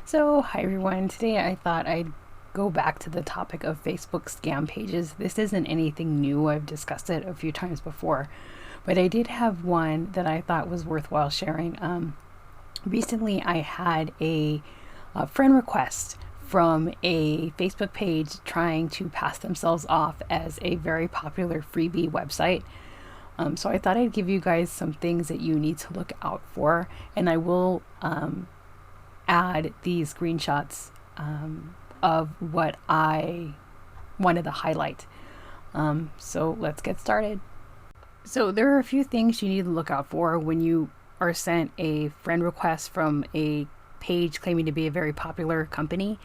So, hi everyone. Today I thought I'd go back to the topic of Facebook scam pages. This isn't anything new, I've discussed it a few times before, but I did have one that I thought was worthwhile sharing. Recently, I had a friend request from a Facebook page trying to pass themselves off as a very popular freebie website. So I thought I'd give you guys some things that you need to look out for, and I will add these screenshots of what I wanted to highlight. So let's get started. So there are a few things you need to look out for when you are sent a friend request from a page claiming to be a very popular company.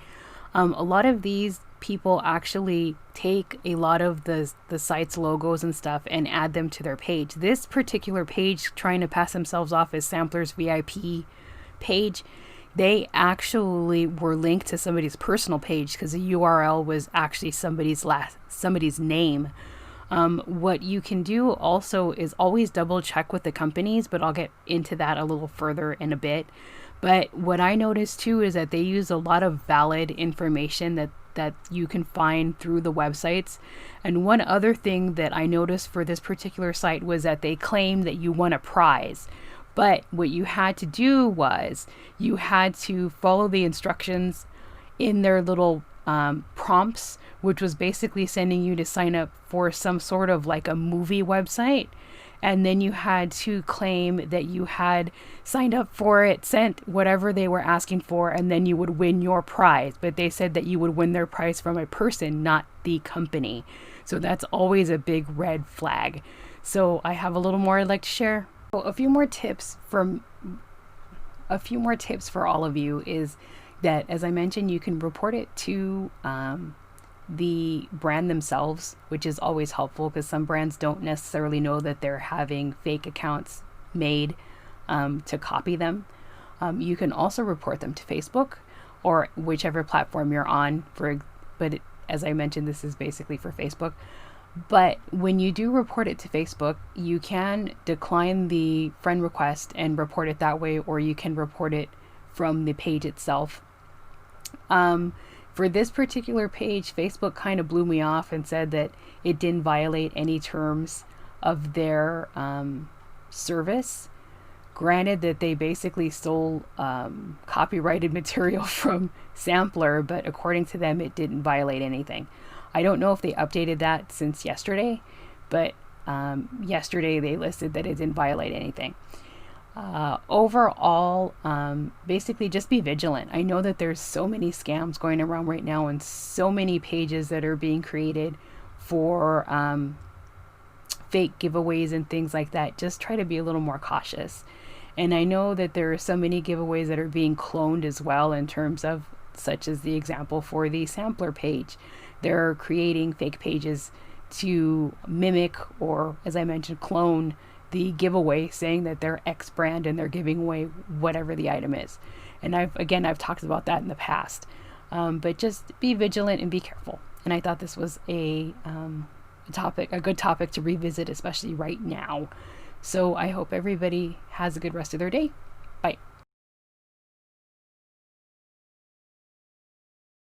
A lot of these people actually take a lot of the site's logos and stuff and add them to their page. This particular page trying to pass themselves off as Sampler's VIP page, they actually were linked to somebody's personal page because the URL was actually somebody's name. What you can do also is always double check with the companies, but I'll get into that a little further in a bit. But what I noticed too is that they use a lot of valid information that you can find through the websites. And one other thing that I noticed for this particular site was that they claim that you won a prize. But what you had to do was you had to follow the instructions in their little prompts, which was basically sending you to sign up for some sort of like a movie website. And then you had to claim that you had signed up for it, sent whatever they were asking for, and then you would win your prize. But they said that you would win their prize from a person, not the company. So that's always a big red flag. So I have a little more I'd like to share. A few more tips for all of you is that, as I mentioned, you can report it to the brand themselves, which is always helpful because some brands don't necessarily know that they're having fake accounts made to copy them. You can also report them to Facebook or whichever platform you're on. As I mentioned, this is basically for Facebook. But when you do report it to Facebook, you can decline the friend request and report it that way, or you can report it from the page itself. For this particular page, Facebook kind of blew me off and said that it didn't violate any terms of their service. Granted that they basically stole copyrighted material from Sampler, but according to them, it didn't violate anything. I don't know if they updated that since yesterday, but yesterday they listed that it didn't violate anything. Overall, basically just be vigilant. I know that there's so many scams going around right now and so many pages that are being created for fake giveaways and things like that. Just try to be a little more cautious. And I know that there are so many giveaways that are being cloned as well, in terms of, such as the example for the Sampler page. They're creating fake pages to mimic, or as I mentioned, clone the giveaway, saying that they're X brand and they're giving away whatever the item is. And I've talked about that in the past. But just be vigilant and be careful. And I thought this was a good topic to revisit, especially right now. So I hope everybody has a good rest of their day.